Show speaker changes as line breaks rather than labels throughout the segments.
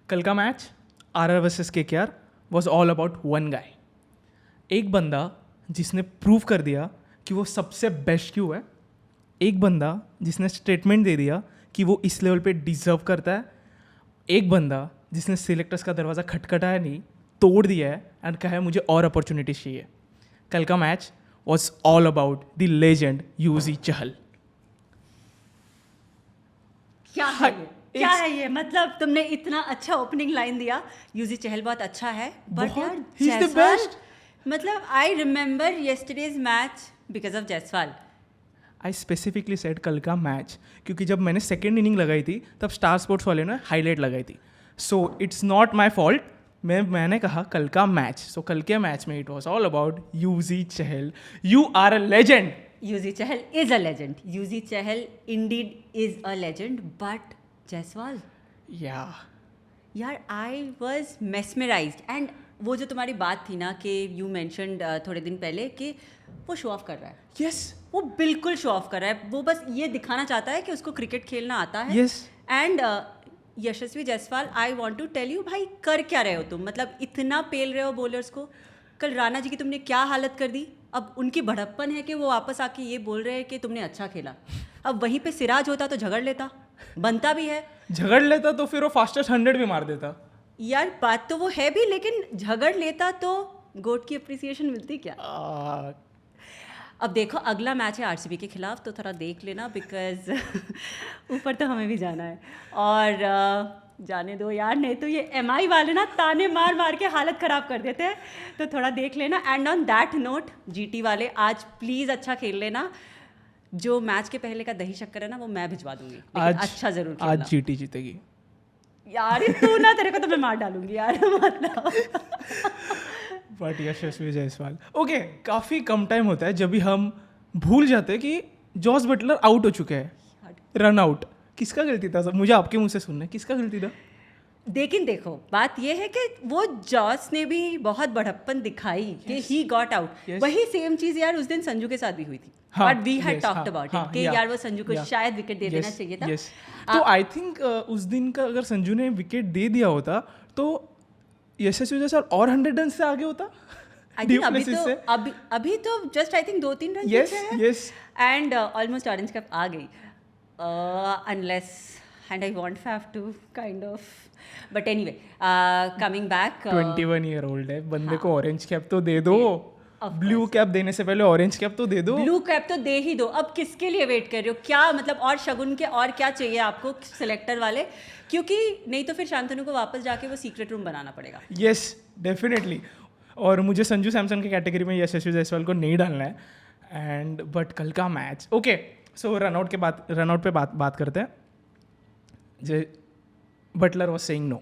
कल का match RR versus KKR was all about one guy. एक बंदा जिसने प्रूव कर दिया कि वो सबसे बेस्ट क्यों है. एक बंदा जिसने स्टेटमेंट दे दिया कि वो इस लेवल पे डिजर्व करता है. एक बंदा जिसने सिलेक्टर्स का दरवाज़ा खटखटाया नहीं, तोड़ दिया है एंड कहा है मुझे और अपॉर्चुनिटीज चाहिए. कल का match was all about the legend Yuzi Chahal.
क्या है ये? क्या है ये? मतलब तुमने इतना अच्छा ओपनिंग लाइन दिया. यूजी चहल बहुत अच्छा है, बट यार
he is the
Jaiswal,
best.
मतलब I remember yesterday's match because of Jaiswal.
I specifically said कल का मैच क्योंकि जब मैंने सेकेंड इनिंग लगाई थी तब स्टार स्पोर्ट्स वाले ने हाईलाइट लगाई थी. So it's not my fault. मैंने कहा कल का मैच. सो कल के मैच में it was all about Yuzi Chahal. You are a legend.
Yuzi Chahal is a legend. Yuzi Chahal indeed is a legend, but Jaiswal यार आई वॉज मेस्मराइज्ड. एंड वो जो तुम्हारी बात थी ना कि यू मैंशनड थोड़े दिन पहले कि वो शो ऑफ कर रहा है.
यस,
वो बिल्कुल शो ऑफ कर रहा है. वो बस ये दिखाना चाहता है कि उसको क्रिकेट खेलना आता है.
Yes.
And Yashasvi Jaiswal, I want to tell you, भाई कर क्या रहे हो तुम? मतलब इतना पेल रहे हो बॉलर्स को. कल राणा जी की तुमने क्या हालत कर दी. अब उनकी भड़प्पन है कि वो वापस आके ये बोल रहे हैं कि तुमने अच्छा खेला. अब वहीं पे सिराज होता तो झगड़ लेता, बनता भी है.
झगड़ लेता तो फिर वो फास्टेस्ट 100 भी मार देता.
यार बात तो वो है भी, लेकिन झगड़ लेता तो गोट की अप्रिसिएशन मिलती क्या? अब देखो अगला मैच है आरसीबी के खिलाफ, तो थोड़ा देख लेना बिकॉज ऊपर तो हमें भी जाना है. और जाने दो यार, नहीं तो ये एमआई वाले ना ताने मार मार के हालत ख़राब कर देते हैं. तो थोड़ा देख लेना. And on that note, GT वाले आज प्लीज़ अच्छा खेल लेना. जो मैच के पहले का दही शक्कर है ना, वो मैं भिजवा दूंगी, लेकिन अच्छा ज़रूर खेलना.
आज जीटी जीतेगी
यार ये तू ना, तेरे को तो मैं मार डालूंगी यार. मतलब
बट यशस्वी जायसवाल. ओके, काफ़ी कम टाइम होता है जब भी हम भूल जाते हैं कि जॉस बटलर आउट हो चुके हैं, रन आउट. किसका गलती था? सब मुझे आपके मुंह से सुनना है, किसका गलती था?
लेकिन देखो बात यह है कि वो जॉस ने भी बहुत बड़प्पन दिखाई कि ही गॉट आउट. वही सेम चीज़ यार उस दिन संजू के साथ भी हुई थी. But we had talked about it कि यार वो संजू को शायद विकेट दे देना चाहिए था.
तो आई थिंक उस दिन का अगर संजू ने विकेट दे दिया होता तो यशस्वी जायसवाल और 100 रन से आगे होता.
आई थिंक अभी तो जस्ट आई थिंक 2-3 रन पीछे है. एंड ऑलमोस्ट ऑरेंज कैप आ गई. Unless and I won't have to kind of, but anyway, coming back,
21 year old है बंदे को ऑरेंज कैप तो दे दो. ब्लू कैप देने से पहले ऑरेंज कैप तो दे दो.
ब्लू कैप तो दे ही दो. अब किसके लिए वेट कर रहे हो? क्या मतलब और शगुन के और क्या चाहिए आपको सिलेक्टर वाले? क्योंकि नहीं तो फिर शांतनु को वापस जाके वो सीक्रेट रूम बनाना पड़ेगा.
Yes definitely. और मुझे संजू सैमसन की कैटेगरी में यशस्वी जायसवाल को नहीं डालना है. एंड बट कल का मैच ओके. सो रनआउट पे बात करते हैं. Butler was saying no.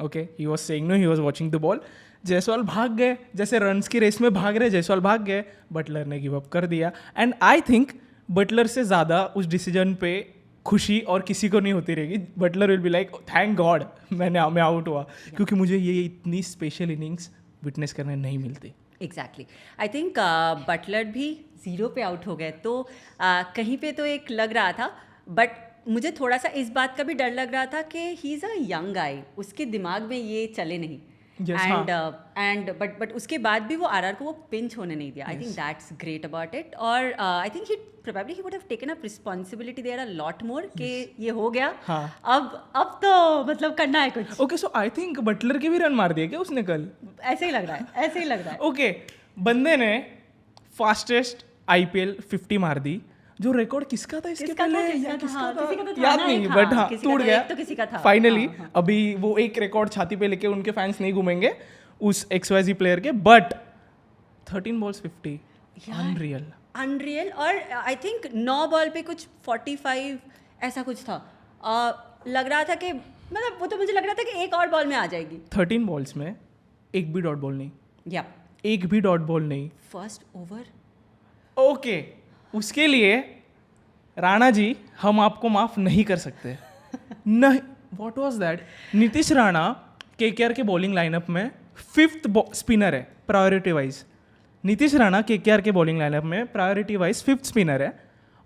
Okay, he was saying no, he was watching the ball. Jaiswal भाग गए, जैसे रन्स की रेस में भाग रहे जायसवाल भाग गए. बटलर ने गिव अप कर दिया. एंड आई थिंक बटलर से ज़्यादा उस डिसीजन पे खुशी और किसी को नहीं होती रहेगी. Butler will be like thank God मैं आउट हुआ, क्योंकि मुझे ये इतनी स्पेशल इनिंग्स विटनेस करने नहीं मिलती.
एग्जैक्टली. आई थिंक बटलर भी 0 पे आउट हो गए, तो कहीं पे तो एक लग रहा था. बट मुझे थोड़ा सा इस बात का भी डर लग रहा था कि he is a young guy, उसके दिमाग में ये चले नहीं. एंड बट उसके बाद भी वो आरआर को वो पिंच होने नहीं दिया. I think that's great about it. और I think he probably he would have taken up responsibility there a lot more कि ये हो गया. अब तो मतलब करना है कुछ.
Okay, so I think Butler के भी रन मार दिए क्या उसने कल?
ऐसे ही लग रहा है.
ओके, बंदे ने फास्टेस्ट आईपीएल 50 मार दी. जो रिकॉर्ड किसका था इसके पहले? याद नहीं, बट हाँ टूट गया
तो किसी का था
फाइनली. अभी वो एक रिकॉर्ड छाती पे लेके उनके फैंस नहीं घूमेंगे उस XYZ प्लेयर के. But 13 balls 50, unreal. और
आई थिंक 9 बॉल पे कुछ 45 ऐसा कुछ था. लग रहा था कि मतलब वो तो मुझे लग रहा था कि एक और बॉल में आ जाएगी.
13 बॉल्स में एक भी डॉट बॉल नहीं.
या
एक भी डॉट बॉल नहीं.
First over.
ओके, उसके लिए राणा जी हम आपको माफ नहीं कर सकते. नहीं, what was that? Nitish Rana KKR के बॉलिंग लाइनअप में 5th स्पिनर है priority wise. Nitish Rana KKR के बॉलिंग लाइनअप में प्रायोरिटी वाइज 5th स्पिनर है.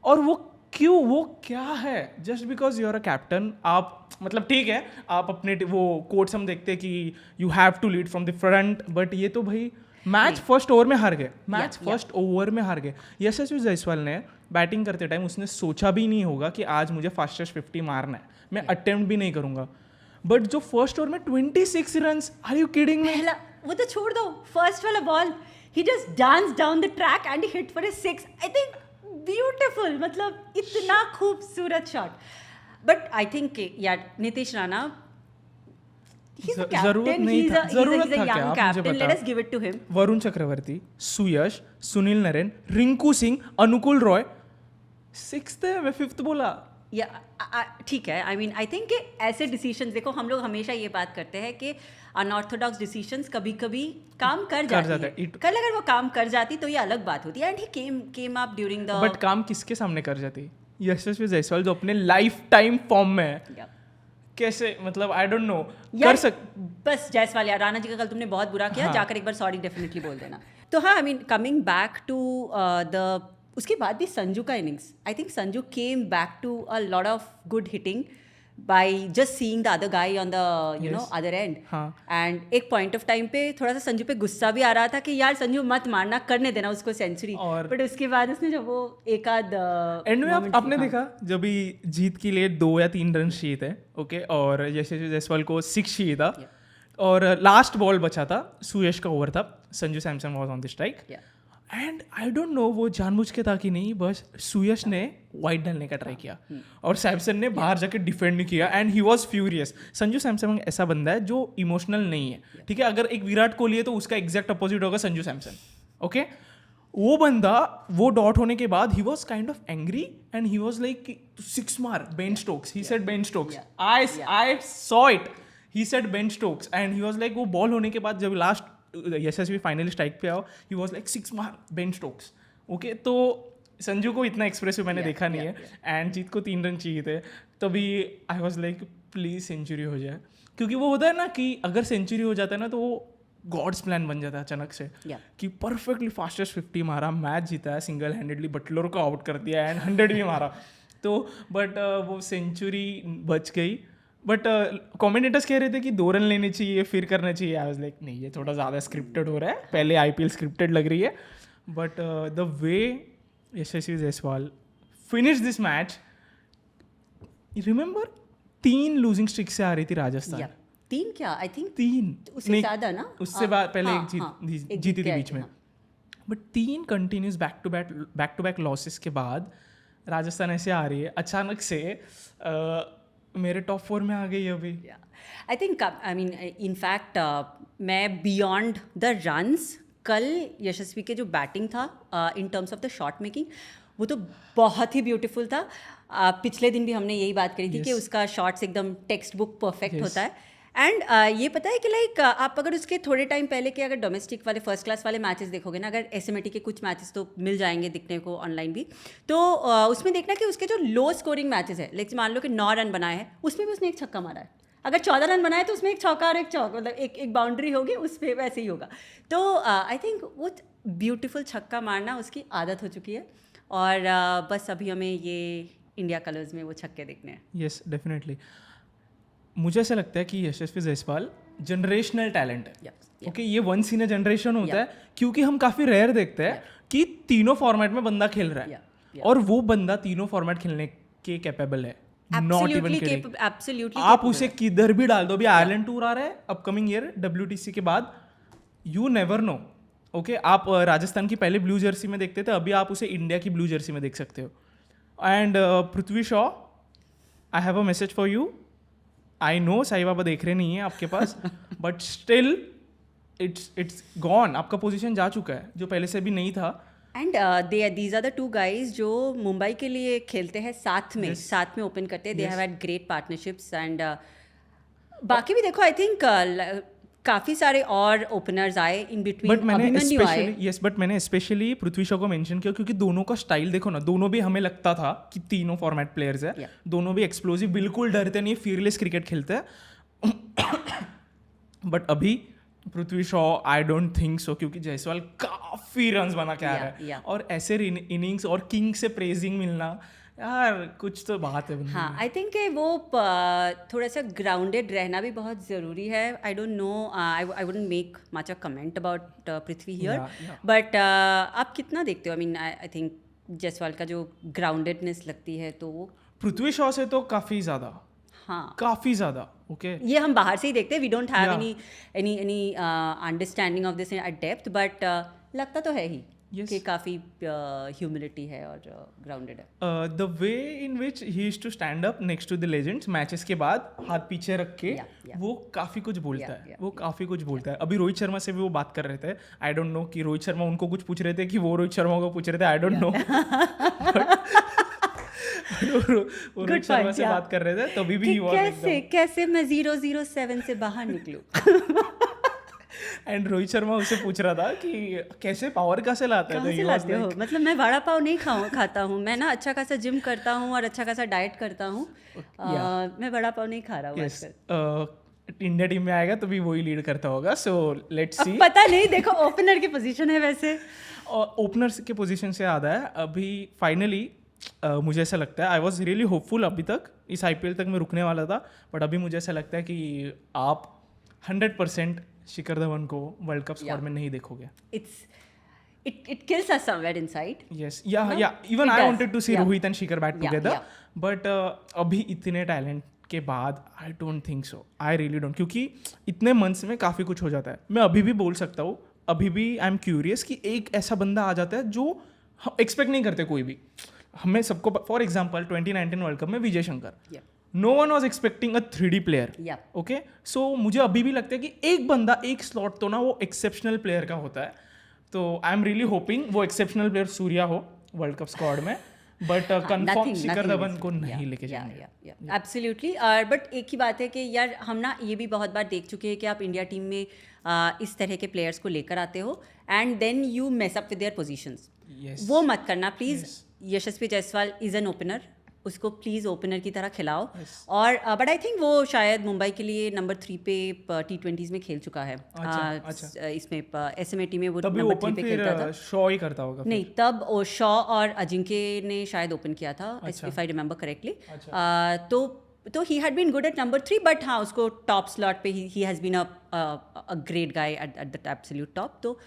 और वो क्यों, वो क्या है? Just because you are a captain, आप मतलब ठीक है, आप अपने वो कोट्स हम देखते हैं कि you have to lead from the front, but ये तो भाई मैच फर्स्ट ओवर में हार गए, मैच फर्स्ट ओवर में हार गए। यशस्वी जायसवाल ने बैटिंग करते टाइम उसने सोचा भी नहीं होगा कि आज मुझे फास्टेस्ट 50 मारना है, मैं अटेम्प्ट भी नहीं करूंगा। बट जो फर्स्ट ओवर में 26 runs, are you kidding me?
पहला वो तो छोड़ दो, फर्स्ट वाला बॉल ही just dance down the track and hit for a 6। I think beautiful, मतलब इतना खूबसूरत शॉट। बट आई थिंक यार नीतीश राणा,
जरूरत नहीं था, जरूरत था क्या? आप मुझे
let us give it to him.
Varun Chakravarthy, Suyash, Sunil Narine, Rinku Singh, Anukul Roy, 6th है, मैं 5th बोला।
या ठीक है, आई मीन आई थिंक ऐसे डिसीजंस, देखो हम लोग हमेशा ये बात करते हैं कि अनऑर्थोडॉक्स डिसीजंस कभी कभी काम कर जाते हैं। कल अगर वो काम कर जाती तो ये अलग बात होती है। And he came up during the,
but काम किसके सामने कर जाती? यशस्वी जायसवाल जो अपने लाइफ टाइम फॉर्म में है, कैसे, मतलब आई डोंट नो कर सक।
बस जायसवाल यार, राणा जी का कल तुमने बहुत बुरा किया, जाकर एक बार सॉरी डेफिनेटली बोल देना। तो हाँ, I mean coming back to the, उसके बाद भी संजू का innings, I think Sanju came back to a lot of good hitting by just seeing the other guy on the you know other end. And एक point of time पे थोड़ा सा संजू पे गुस्सा भी आ रहा था कि यार संजू मत मारना, करने देना उसको सेंचुरी। बट उसके बाद उसने जब वो एक आध
एंड में आपने देखा जब भी जीत के लिए 2 या 3 रन चाहिए थे, ओके, और यशस्वी जायसवाल को 6 चाहिए था, और लास्ट बॉल बचा था, सुयश का ओवर था, Sanju Samson was on the strike, and I don't know वो जानबूझ के था कि नहीं, बस सुयश ने वाइड डालने का ट्राई किया और सैमसन ने बाहर जाके डिफेंड नहीं किया, and he was furious. Sanju Samson ऐसा बंदा है जो इमोशनल नहीं है, ठीक है? अगर एक विराट कोहली है तो उसका एग्जैक्ट अपोजिट होगा संजू सैमसन, ओके? वो बंदा वो डॉट होने के बाद he was kind of angry and he was like 6 मार Ben Stokes, he said Ben Stokes, I saw it, he said Ben Stokes, and he was like, वो बॉल होने के बाद जब लास्ट यशस्वी फाइनली स्ट्राइक पे आओ, ही वॉज लाइक 6 मार Ben Stokes, okay? तो संजू को इतना एक्सप्रेसिव मैंने देखा नहीं है, एंड जीत को 3 रन चाहिए थे, तभी I was like please century हो जाए, क्योंकि वो होता है ना कि अगर सेंचुरी हो जाता है ना तो वो गॉड्स प्लान बन जाता है अचानक से, कि परफेक्टली फास्टेस्ट 50 मारा, मैच जीता है सिंगल हैंडेडली, बटलर को आउट कर दिया एंड 100 भी मारा, तो बट वो सेंचुरी बच गई। बट कमेंटेटर्स कह रहे थे कि 2 रन लेने चाहिए फिर करना चाहिए, आई वाज लाइक नहीं, ये थोड़ा ज़्यादा स्क्रिप्टेड हो रहा है, पहले IPL स्क्रिप्टेड लग रही है। But the way Yashasvi Jaiswal finish this match, remember 3 losing streak से आ रही थी राजस्थान,
3 क्या, आई थिंक
3
उससे ज़्यादा ना,
उससे बाद पहले एक जीती थी बीच में, but 3 continuous back to back losses के बाद राजस्थान ऐसे आ रही है अचानक से, मेरे टॉप 4 में आ गई अभी।
I think, I mean in fact मैं बियॉन्ड द रन्स, कल यशस्वी के जो बैटिंग था in terms of the shot making, वो तो बहुत ही ब्यूटीफुल था। पिछले दिन भी हमने यही बात करी थी कि उसका शॉट्स एकदम टेक्स्ट बुक परफेक्ट होता है। एंड ये पता है कि लाइक आप अगर उसके थोड़े टाइम पहले के अगर डोमेस्टिक वाले फर्स्ट क्लास वाले मैचेस देखोगे ना, अगर SMAT के कुछ मैचेस तो मिल जाएंगे दिखने को ऑनलाइन भी, तो उसमें देखना कि उसके जो लो स्कोरिंग मैचेस है, लाइक मान लो कि 9 रन बनाए हैं, उसमें भी उसने एक छक्का मारा है। अगर 14 रन बनाए तो उसमें एक चौका और एक चौका, मतलब एक बाउंड्री होगी, उस पर वैसे ही होगा। तो आई थिंक वो ब्यूटीफुल छक्का मारना उसकी आदत हो चुकी है, और बस अभी हमें ये इंडिया कलर्स में वो छक्के देखने हैं।
यस डेफिनेटली, मुझे ऐसा लगता है कि यशस्वी जायसवाल जनरेशनल टैलेंट है, ओके? ये वंस इन अ जनरेशन होता है, क्योंकि हम काफ़ी रेयर देखते हैं कि तीनों फॉर्मेट में बंदा खेल रहा है, और वो बंदा तीनों फॉर्मेट खेलने के कैपेबल है, नॉट इवन किडिंग। आप उसे किधर भी डाल दो, अभी आयरलैंड टूर आ रहा है अपकमिंग ईयर WTC के बाद, यू नेवर नो, ओके? आप राजस्थान की पहले ब्लू जर्सी में देखते थे, अभी आप उसे इंडिया की ब्लू जर्सी में देख सकते हो। And Prithvi Shaw, I have a message for you, I know Sai Baba देख रहे नहीं है आपके पास, बट स्टिल इट्स गॉन, आपका पोजीशन जा चुका है जो पहले से भी नहीं था।
And these are the 2 guys जो मुंबई के लिए खेलते हैं, साथ में ओपन करते हैं, they have had great partnerships. And बाकी भी देखो, आई थिंक काफ़ी सारे और ओपनर्स आए इन बिटवीन,
बट मैंने स्पेशली पृथ्वी शॉ को मेंशन किया क्योंकि दोनों का स्टाइल देखो ना, दोनों भी हमें लगता था कि तीनों फॉर्मेट प्लेयर्स है, दोनों भी एक्सप्लोसिव, बिल्कुल डरते नहीं, फियरलेस क्रिकेट खेलते हैं। बट अभी Prithvi Shaw I don't think so, क्योंकि जायसवाल काफ़ी रन्स बना के आ रहा है, और ऐसे इनिंग्स और किंग से प्रेजिंग मिलना, यार कुछ तो बात है बंदे
हाँ, आई थिंक वो थोड़ा सा ग्राउंडेड रहना भी बहुत ज़रूरी है. I don't know, I wouldn't make much a comment about Prithvi here,
Yeah.
But आप कितना देखते हो? I mean I think Jaiswal का जो ग्राउंडेडनेस लगती है तो वो,
पृथ्वी शॉ से तो काफी ज्यादा,
हाँ,
काफी ज्यादा. ओके
ये हम बाहर से ही देखते हैं. We don't have
Yeah.
Any understanding of this at depth, but लगता तो है ही
Yes.
कि काफ़ी ह्यूमिलिटी है और ग्राउंडेड है.
The way in which he used to stand up next to the legends matches के बाद हाथ पीछे रख के,
Yeah.
वो काफी कुछ बोलता
Yeah,
है.
yeah,
वो काफी कुछ बोलता है. अभी रोहित शर्मा से भी वो बात कर रहे थे. आई डोंट नो कि रोहित शर्मा उनको कुछ पूछ रहे थे कि वो रोहित शर्मा को पूछ रहे थे. I don't know. वो रोहित शर्मा
point,
से
yeah.
बात कर रहे थे तभी भी
कि
he was
कैसे मैं 007 से बाहर निकलूं.
एंड रोहित शर्मा उससे पूछ रहा था कि कैसे पावर कैसे लाता है.
कहाँ से लाते हो? मतलब मैं वड़ा पाव नहीं खाता हूँ. मैं ना अच्छा खासा जिम करता हूँ और अच्छा खासा डाइट करता हूँ. मैं वड़ा पाव नहीं खा रहा हूँ आजकल.
इंडिया टीम में आएगा तो भी वही लीड करता होगा. So let's see.
अब पता नहीं, देखो ओपनर की पोजीशन है वैसे.
ओपनर के पोजीशन से याद है अभी फाइनली मुझे ऐसा लगता है, आई वॉज रियली होपफुल अभी तक, इस IPL तक मैं रुकने वाला था, बट अभी मुझे ऐसा लगता है कि आप 100% शिखर धवन को वर्ल्ड कप स्क्वाड में नहीं देखोगे.
It kills us somewhere inside.
Yes, yeah. Even
It
I
does.
wanted to see
Yeah.
Rohit and Shikhar bat
Yeah,
together,
yeah.
but अभी इतने टैलेंट के बाद आई don't think so. I really don't, क्योंकि इतने months में काफ़ी कुछ हो जाता है. मैं अभी भी बोल सकता हूँ, अभी भी आई एम क्यूरियस कि एक ऐसा बंदा आ जाता है जो एक्सपेक्ट नहीं करते कोई भी. हमें सबको, फॉर एग्जाम्पल 2019 वर्ल्ड कप में Vijay Shankar,
Yeah.
No one was expecting a 3D player.
Yeah.
Okay, so मुझे अभी भी लगता है कि एक बंदा, एक स्लॉट तो ना वो एक्सेप्शनल प्लेयर का होता है. तो आई एम रियली होपिंग वो एक्सेप्शनल प्लेयर सूर्या हो वर्ल्ड कप स्क्वाड में, बट कंफर्म शिखर धवन को नहीं लेके जाएंगे.
एब्सोल्युटली. बट एक ही बात है कि यार हम ना ये भी बहुत बार देख चुके हैं कि आप इंडिया टीम में इस तरह के प्लेयर्स को लेकर आते हो and then you mess up with their positions.
Yes.
वो मत करना please. Yashasvi Jaiswal is an opener, उसको प्लीज़ ओपनर की तरह खिलाओ. और बट आई थिंक वो शायद मुंबई के लिए नंबर 3 पे T20s में खेल चुका है.
अच्छा.
इसमें SMA में वो
तभी
नंबर 3
ओपन
पे
फिर
खेलता था.
शो ही करता होगा.
नहीं, तब वो शॉ और अजिंक्य ने शायद ओपन किया था, इफ आई रिमेंबर करेक्टली. तो he had been good at number 3, but हाँ उसको टॉप स्लॉट पे he has been a great guy at the absolute top. तो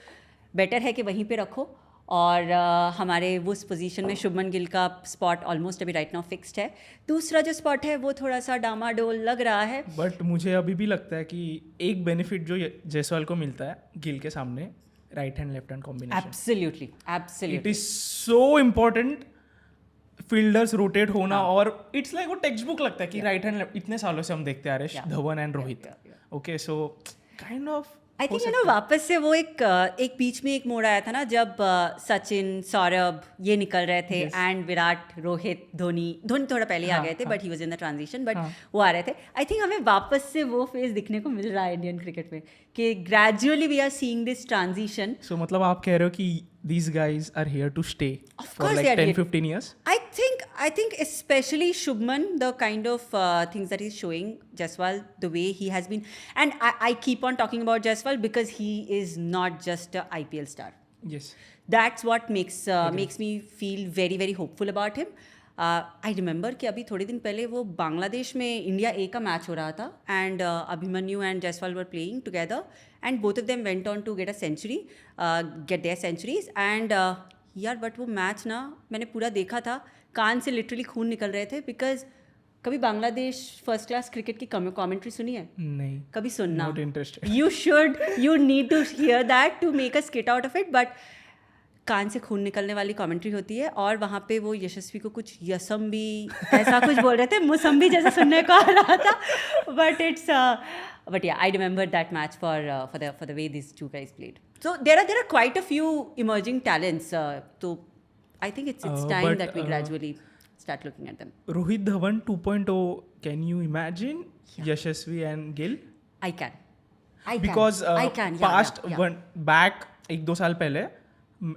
बेटर है कि वहीं पे रखो. और हमारे उस पोजीशन में शुभमन गिल का स्पॉट ऑलमोस्ट अभी राइट नाउ फिक्स्ड है. दूसरा जो स्पॉट है वो थोड़ा सा डामाडोल लग रहा है.
बट मुझे अभी भी लगता है कि एक बेनिफिट जो जायसवाल को मिलता है गिल के सामने, right hand left hand combination.
Absolutely.
It is so important. Fielders rotate होना, और इट्स लाइक वो टेक्स्ट बुक लगता है कि राइट हैंड इतने सालों से हम देखते आ रहे हैं Dhawan and Rohit. Okay, so kind of
I think वापस से वो एक बीच में एक मोड़ आया था ना जब सचिन, सौरभ ये निकल रहे थे एंड विराट, रोहित, धोनी थोड़ा पहले आ गए थे, but he was in the transition, but वो आ रहे थे. आई थिंक हमें वापस से वो फेज दिखने को मिल रहा है इंडियन क्रिकेट में कि gradually we are seeing this transition.
So मतलब आप कह रहे हो कि these guys are here to stay for like 10-15 years.
I think especially Shubman, the kind of things that he's showing, Jaiswal, the way he has been, and I keep on talking about Jaiswal because he is not just a IPL star.
Yes.
That's what makes me feel very very hopeful about him. I remember कि अभी थोड़े दिन पहले वो बांग्लादेश में India A का match हो रहा था and Abhimanyu and Jaiswal were playing together and both of them went on to get their centuries and यार बट वो मैच ना मैंने पूरा देखा था, कान से लिटरली खून निकल रहे थे. बिकॉज कभी बांग्लादेश फर्स्ट क्लास क्रिकेट की कमेंट्री सुनी है?
नहीं,
कभी सुनना.
Not interested.
You need to hear that to make a skit out of it. But कान से खून निकलने वाली कमेंट्री होती है. और वहाँ पे वो यशस्वी को कुछ यसम्बी ऐसा कुछ बोल रहे थे, मुसम्बी जैसा सुनने को आ रहा था. But yeah, I remember that match for the way these two guys played. So there are quite a few emerging talents. So I think it's time that we gradually start looking at them.
Rohit Dhawan 2.0, can you imagine Yashasvi and Gill?
I can.
Because
I can.
past
Yeah.
one back 1-2 साल पहले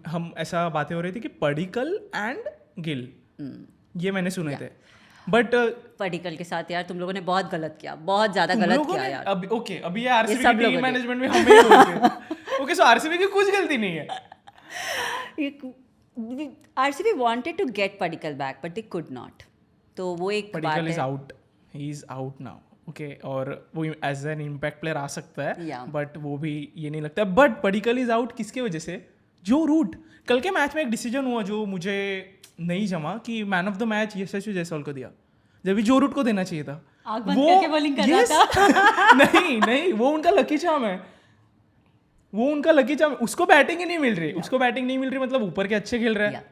हम ऐसा बातें हो रही थी कि Padikkal and Gill, ये मैंने सुने थे. बट
पडिक्कल के साथ यार तुम लोगों ने बहुत गलत किया, बहुत ज्यादा गलत किया यार.
अभी ये आरसीबी
सब
की
लोगों ने.
मैनेजमेंट में हमें ओके, सो आरसीबी की कुछ गलती नहीं है.
RCB wanted to get Padikkal back but they could not, तो वो एक बात
पडिक्कल इज
है.
Out, he is out now, okay. और वो एज एन इम्पैक्ट प्लेयर आ सकता है,
Yeah.
बट वो भी ये नहीं लगता. बट पडिक्कल इज आउट किसके वजह से? जो रूट. कल के मैच में एक डिसीजन हुआ जो मुझे नहीं जमा कि मैन ऑफ द मैच यशस्वी जायसवाल को दिया, जब भी जो रूट को देना चाहिए था.
आँख बंद करके bowling कर रहा
Yes! नहीं, वो उनका लकी चार्म है. वो उनका लकी चार्म. उसको बैटिंग ही नहीं मिल रही. उसको बैटिंग नहीं मिल रही, मतलब ऊपर के अच्छे खेल रहे हैं.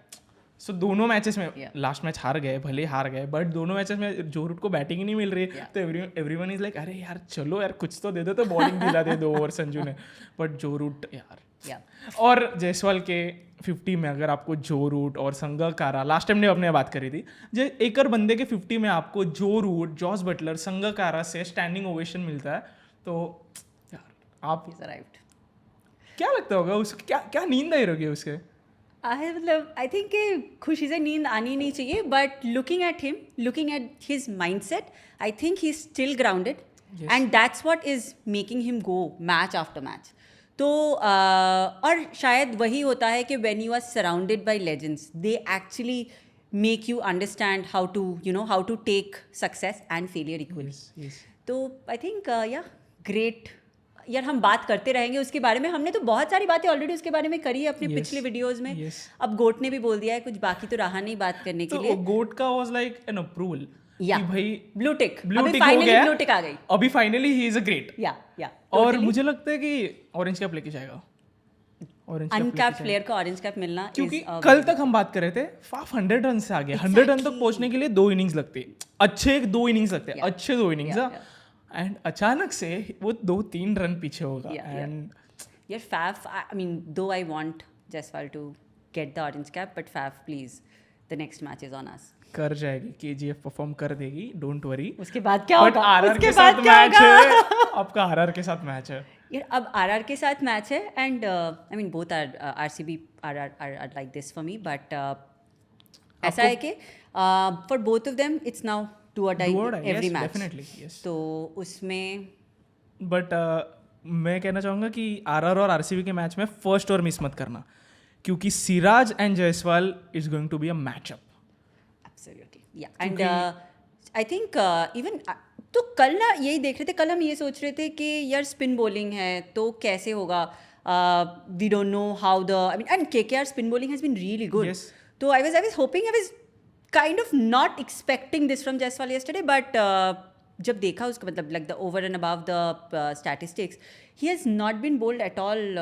सो दोनों मैचेस में, लास्ट मैच हार गए, भले हार गए, बट दोनों मैचेस में जो रूट को बैटिंग ही नहीं मिल रही. तो एवरीवन इज लाइक, अरे यार चलो यार कुछ तो दे दो, तो बॉलिंग दिला दे 2 ओवर संजू ने. बट जो रूट यार. और जायसवाल के 50 में अगर आपको जो रूट और संगकारा, लास्ट टाइम ने अपने बात करी थी, जो एक और बंदे के 50 में आपको जो रूट, जॉस बटलर, संगकारा से स्टैंडिंग ओवेशन मिलता है, तो यार आप क्या लगता होगा उसको? क्या नींद आई होगी उसके?
मतलब आई थिंक खुशी से नींद आनी नहीं चाहिए, but looking at him, looking at his mindset, I think he is still grounded and that's what is making him go match after match. तो और शायद वही होता है कि when you are surrounded by legends, they actually make you understand how to take success and failure equally. तो I think great. यार हम बात करते रहेंगे उसके बारे में, हमने तो बहुत सारी बातें ऑलरेडी उसके बारे में करी है अपने पिछले वीडियोस में. अब गोट ने भी बोल दिया है, कुछ बाकी तो रहा नहीं बात करने के लिए.
गोट का वाज लाइक एन अप्रूवल कि भाई
ब्लू टिक
हो गया,
ब्लू टिक आ गई
अभी finally he is a great. और
totally.
मुझे लगता है कि ऑरेंज कैप लेके जाएगा.
अनकैप्ड प्लेयर को ऑरेंज कैप मिलना,
क्योंकि कल तक हम बात कर रहे थे फाफ 100 रन से आगे. 100 रन तक पहुंचने के लिए 2 इनिंग्स लगती है, अच्छे 2 इनिंग्स लगते हैं, अच्छे 2 इनिंग्स. एंड अचानक से वो 2-3 रन पीछे होगा. एंड
यार Faf, I mean though I want Jaiswal to get the orange cap, but Faf please, the next match is on us.
कर जाएगी, केजीएफ परफॉर्म कर देगी, डोंट वरी.
उसके बाद क्या होगा?
आरआर के साथ मैच है. आपका आरआर के साथ मैच है
यार. अब आरआर के साथ मैच है and I mean both are RCB are like this for me, but ऐसा है कि for both of them it's now do or die every match.
Definitely yes.
तो उसमें
बट मैं कहना चाहूँगा कि आरआर और आरसीबी के मैच में फर्स्ट ओवर मिस मत करना, क्योंकि Siraj and Jaiswal is going to be a matchup.
Absolutely, yeah. And I think even तो कल ना यही देख रहे थे, कल हम ये सोच रहे थे कि यार स्पिन बॉलिंग है तो कैसे होगा. We don't know how the, I mean, and KKR spin bowling has been really good. तो I was hoping, I was kind of not expecting this from Jaiswal yesterday, but जब देखा उसका मतलब like the over and above the statistics, he has not been bold at all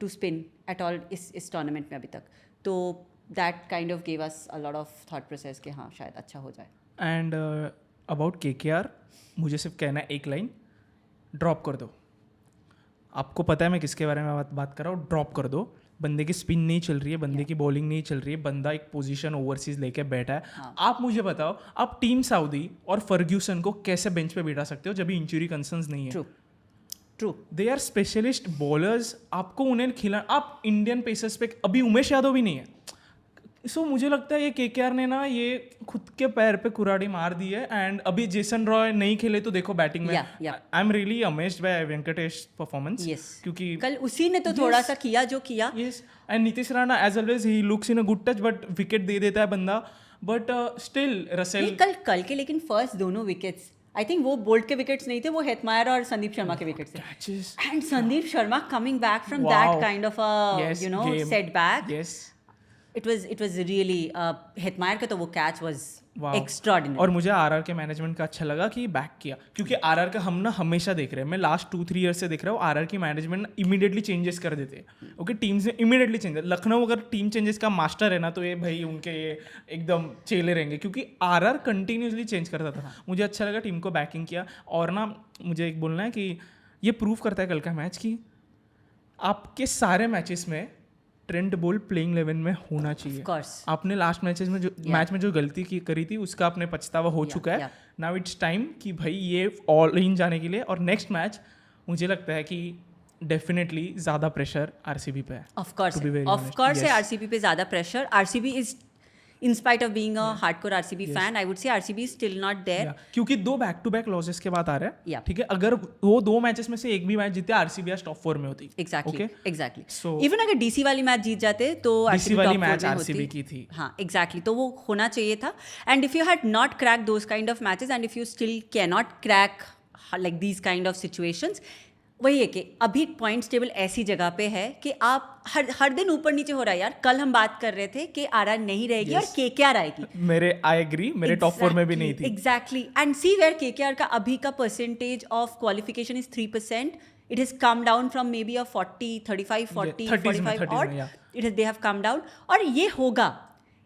to spin at all इस tournament में अभी तक. तो that kind of gave us a lot of thought process कि हाँ शायद अच्छा हो जाए.
एंड अबाउट केकेआर मुझे सिर्फ कहना है एक लाइन, ड्रॉप कर दो. आपको पता है मैं किसके बारे में बात कर रहा हूँ. ड्रॉप कर दो. बंदे की स्पिन नहीं चल रही है, बंदे की बॉलिंग नहीं चल रही है, बंदा एक पोजीशन ओवरसीज लेके बैठा है. आप मुझे बताओ, आप टीम साउदी और फर्ग्यूसन को कैसे बेंच पे बैठा सकते हो जब इंजरी कंसर्न्स नहीं है?
True,
they are specialist bowlers. आपको उन्हें खिला, आप इंडियन पेसर्स पे, अभी उमेश यादव भी नहीं है. सो मुझे लगता है ये केकेआर ने ना ये खुद के पैर पे कुराड़ी मार दी है. एंड अभी जेसन रॉय नहीं खेले तो देखो बैटिंग में, I am really amazed bye Venkatesh performance. क्योंकि
कल उसी ने तो थोड़ा सा किया जो किया.
Yes. And Nitish Rana as always he looks in a good touch, but wicket दे देता है बंदा. बट स्टिल रसेल
कल के लेकिन फर्स्ट दोनों विकेट्स, आई थिंक वो बोल्ट के विकेट्स नहीं थे, वो हेटमायर और संदीप शर्मा के विकेट्स थे. And Sandeep Sharma coming back from that kind of a setback, It was really Hetmyer का तो वो कैच was extraordinary.
और मुझे आरआर के मैनेजमेंट का अच्छा लगा कि बैक किया, क्योंकि आरआर का हम ना हमेशा देख रहे हैं, मैं लास्ट 2-3 ईयर से देख रहा हूँ, आरआर की मैनेजमेंट इमीडिएटली चेंजेस कर देते हैं. ओके, टीम्स ने इमीडिएटली चेंज. लखनऊ अगर टीम चेंजेस का मास्टर है ना, तो ये भाई उनके ये एकदम चेले रहेंगे, क्योंकि आरआर कंटिन्यूसली चेंज करता था. मुझे अच्छा लगा, टीम को बैकिंग किया. और ना मुझे एक बोलना है कि ये प्रूव करता है कल का मैच कि आपके सारे मैचेस में ट्रेंट बोल्ट प्लेइंग 11 में होना चाहिए. आपने लास्ट मैच में जो गलती करी थी उसका आपने पछतावा हो चुका है. नाउ इट्स टाइम कि भाई ये ऑल इन जाने के लिए. और नेक्स्ट मैच मुझे लगता है कि डेफिनेटली ज़्यादा प्रेशर आरसीबी पे है.
ऑफ कोर्स है आरसीबी पे ज़्यादा pressure. RCB in spite of being a hardcore RCB fan, I would say RCB is still not there.
Yeah, क्योंकि 2 बैक टू बैक लॉसेस के बाद आ रहा है
Yeah.
ठीक है, अगर वो 2 मैचेस में से एक भी मैच जीते आरसीबी आज टॉप 4 में होती.
Exactly,
Okay?
exactly.
So-
Even अगर DC वाली मैच जीत जाते तो
DC
RCB
वाली
top four
मैच
में
RCB
होती.
की थी.
हाँ, exactly. तो वो होना चाहिए था. And if you had not cracked those kind of matches and if you still cannot crack like these kind of situations, वही है कि अभी पॉइंट्स टेबल ऐसी जगह पे है कि आप हर दिन ऊपर नीचे हो रहा है यार. कल हम बात कर रहे थे कि आरआर नहीं रहेगी और केकेआर आएगी.
मेरे आई एग्री, मेरे टॉप 4 में भी नहीं थी.
Exactly. And see where KKR का अभी का percentage of qualification is 3%. It has come down from maybe a 40, 35, 40, 45 odd. They have come down. और ये होगा.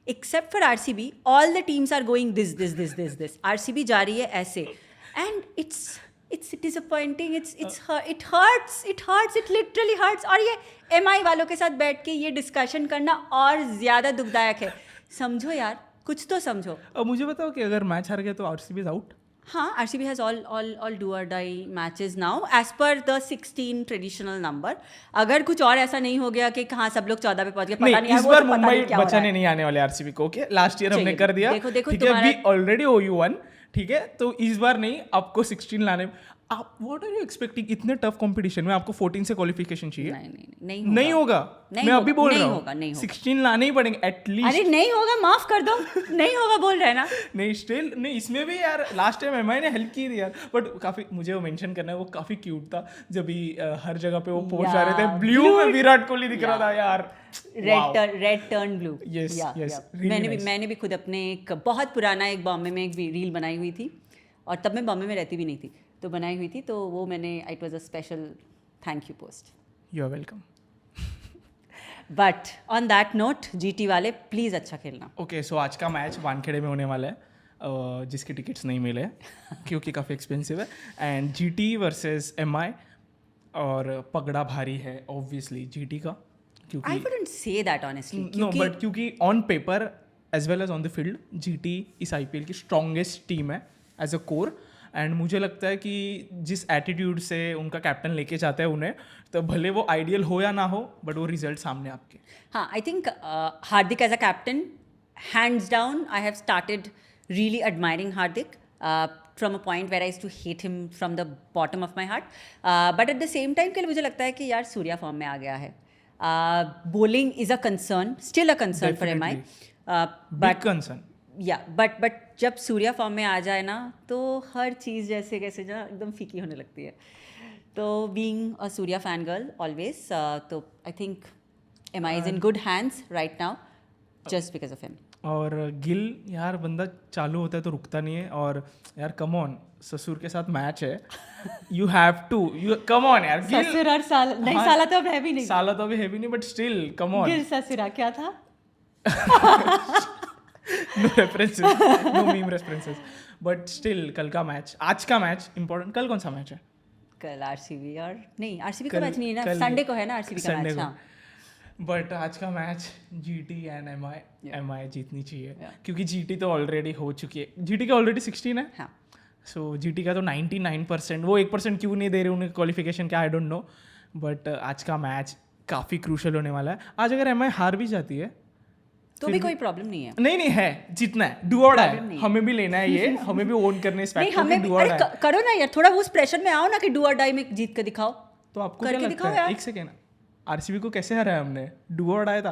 Except for RCB, all the teams are going this. RCB जा रही है ऐसे. And it's disappointing. It hurts. It literally hurts. और ये MI वालों के साथ बैठ के ये डिस्कशन करना और ज़्यादा दुखदायक है. समझो यार, कुछ तो समझो.
अब मुझे बताओ कि अगर मैच हार गया तो आरसीबी इज आउट.
हाँ, RCB has all do or die matches now as per the 16 traditional number. अगर कुछ और ऐसा नहीं हो गया कि कहाँ सब लोग 14 पे पहुंच गए, पता नहीं
नहीं, इस
यार, वो
बार
तो पता
मुंबई
नहीं क्या हो रहा
बचाने
है.
नहीं आने वाले आरसीबी को. ओके, लास्ट ईयर हमने
चलिए,
कर दिया.
देखो
ठीक है,
तुम्हारा-
we already owe you one. ठीक है, तो इस बार नहीं, आपको 16 लाने. आप व्हाट आर यू एक्सपेक्टिंग? इतने टफ कंपटीशन में आपको 14 से क्वालिफिकेशन चाहिए. नहीं होगा. मैं अभी बोल रहा हूँ 16 लाने ही पड़ेंगे एटलीस्ट.
अरे नहीं होगा, माफ कर दो. नहीं होगा बोल रहे हैं ना.
नहीं स्टिल नहीं, इसमें भी यार लास्ट टाइम एमआई ने हेल्प की थी यार. बट काफी, मुझे वो मेंशन करना है, वो काफी क्यूट था जब भी हर जगह पे वो पोस्ट आ रहे थे. ब्लू में विराट कोहली दिख रहा था यार.
Red turn blue.
Yes, really
मैंने भी खुद अपने एक बहुत पुराना एक बॉम्बे में एक रील बनाई हुई थी और तब मैं बॉम्बे में रहती भी नहीं थी, तो बनाई हुई थी, तो वो मैंने, it was a special thank you post.
You are welcome.
But on that note, GT वाले प्लीज अच्छा खेलना.
ओके, सो आज का मैच वानखेड़े में होने वाला है, जिसके टिकट्स नहीं मिले क्योंकि काफ़ी एक्सपेंसिव है. एंड जीटी वर्सेस एमआई, और पगड़ा भारी है ऑब्वियसली जीटी का, क्योंकि
I wouldn't say that honestly.
No, but क्योंकि on paper as well as on the field GT इस आईपीएल की स्ट्रॉन्गेस्ट टीम है एज अ कोर. एंड मुझे लगता है कि जिस एटीट्यूड से उनका कैप्टन लेके जाता है उन्हें, तो भले वो आइडियल हो या ना हो, बट वो रिजल्ट सामने आपके.
हाँ, I think Hardik as a captain, hands down, I have started really admiring Hardik from a point where I used to hate him from the bottom of my heart. But at the same time के लिए मुझे लगता है कि यार Surya form में आ गया है. Bowling is a concern, still a concern for MI.
Big concern.
Yeah, but जब सूर्या फॉर्म में आ जाए ना, तो हर चीज़ जैसे कैसे ना एकदम फीकी होने लगती है. तो being a Surya fan girl always, तो I think MI is in good hands right now just because of him.
और गिल यार, बंदा चालू होता है तो रुकता नहीं है. और यार कम ऑन, ससुर के साथ मैच है, you have to, you come on यार.
ससुर और साला नहीं, साला तो अब है भी नहीं.
साला तो अभी है भी नहीं, but still come on.
Gill ससुरा क्या था?
No references, no meme references, but still कल का मैच, आज का मैच इंपॉर्टेंट. कल कौन सा मैच है?
कल आरसीबी, और नहीं आरसीबी का मैच नहीं है ना, संडे को है ना आरसीबी का मैच. हाँ,
बट आज का मैच जीटी एंड एमआई जीतनी चाहिए, क्योंकि जीटी तो ऑलरेडी हो चुकी है. जीटी का ऑलरेडी 16 है.
हाँ.
सो जीटी का तो 99%, वो 1% क्यों नहीं दे रहे उन्हें क्वालिफिकेशन का, आई डोंट नो. बट आज का मैच काफ़ी क्रूशल होने वाला है. आज अगर एमआई हार भी जाती है
तो भी कोई प्रॉब्लम नहीं है.
नहीं है, जीतना है, डू और डाई. हमें भी लेना है ये, हमें भी ओन करने इस फैक्ट को कि डू और डाई.
करो ना यार, थोड़ा उस प्रेशर में आओ ना कि डू और डाई में जीत के दिखाओ.
तो आपको क्या लगता है? एक सेकेंड, आरसीबी को कैसे हराया हमने? डू और डाई था.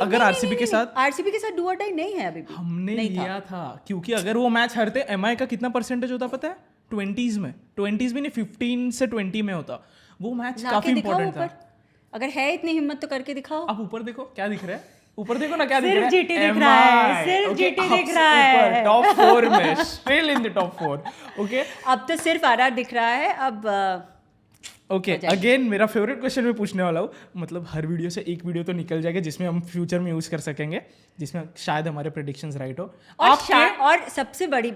अगर आरसीबी के साथ
डू और डाई नहीं है अभी भी.
हमने लिया था, क्योंकि अगर वो मैच हारते, एमआई का कितना परसेंटेज होता पता है? 20s में, 20s भी नहीं, 15 से 20 में होता. वो मैच काफी इंपॉर्टेंट था.
अगर है इतनी हिम्मत तो करके दिखाओ.
आप ऊपर देखो क्या दिख रहा है, ऊपर देखो ना क्या दिख रहा है.
सिर्फ जीटी दिख रहा है, सिर्फ जीटी दिख रहा है.
टॉप 4 में, still in the top 4. Okay,
अब तो सिर्फ आरआर दिख रहा है. अब
ओके, अगेन मेरा फेवरेट क्वेश्चन मैं पूछने वाला हूँ. मतलब हर वीडियो से एक वीडियो तो निकल जाएगा जिसमें हम फ्यूचर में यूज कर सकेंगे, जिसमें शायद हमारे प्रेडिक्शंस राइट हो.
और सबसे बड़ी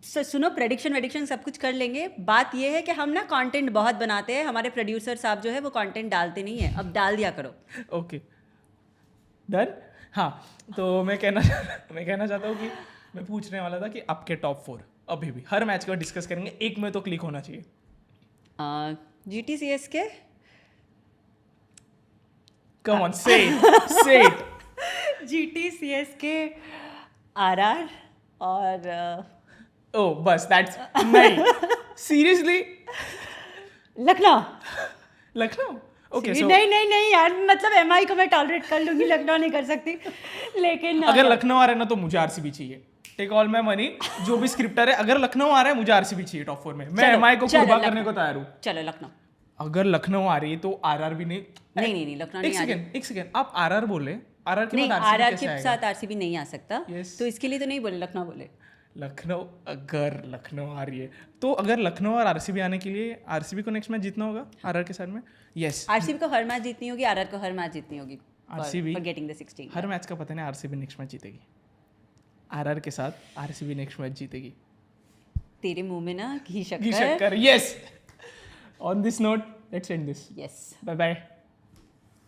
सुनो, प्रेडिक्शन सब कुछ कर लेंगे. बात ये है कि हम ना कंटेंट बहुत बनाते हैं, हमारे प्रोड्यूसर साहब जो है वो कंटेंट डालते नहीं है. अब डाल दिया करो.
Okay, done. हाँ, तो मैं कहना चाहता हूँ कि मैं पूछने वाला था कि आपके टॉप 4 अभी भी हर मैच का डिस्कस करेंगे, एक में तो क्लिक होना चाहिए.
GT CSK.
कम ऑन, से इट.
GT CSK. आरआर और
ओ बस दैट्स नहीं सीरियसली
लखनऊ।
लखनऊ ओके
नहीं
सो
नहीं नहीं यार, मतलब एमआई को मैं टॉलरेट कर लूंगी, लखनऊ नहीं कर सकती। लेकिन
अगर लखनऊ आ रहा है ना तो मुझे आरसीबी चाहिए, टेक ऑल माय मनी। जो भी स्क्रिप्टर है, अगर लखनऊ आ रहा है मुझे आरसीबी चाहिए टॉप 4 में। मैं
चलो,
एमआई को
चलो,
कुर्बान
लखनऊ।
करने को तैयार हूँ।
चलो लखनऊ।
अगर लखनऊ आ रही है तो आरआर भी नहीं।
नहीं लखनऊ नहीं आ रही।
एक सेकंड आप आरआर बोले, आरआर के
नहीं,
बाद
आरआर
आरसीबी
के
कैसे आएगा?
साथ आरसीबी नहीं आ सकता।
Yes.
तो इसके लिए तो नहीं बोले, लखनऊ बोले।
लखनऊ, अगर लखनऊ आ रही है तो अगर लखनऊ और आरसीबी आने के लिए आरसीबी को नेक्स्ट मैच जीतना होगा आरआर के साथ में। यस
आरसीबी को हर मैच जीतनी होगी, आरआर को हर मैच जीतनी होगी।
RCB
for getting the 16।
Her match का पता नहीं, आरसीबी नेक्स्ट मैच जीतेगी। आरआर के साथ आरसीबी नेक्स्ट मैच जीतेगी।
तेरे मुंह में ना घी
घी
शक्कर।
शक्कर, yes. On this note let's end this.
Yes.
Bye bye.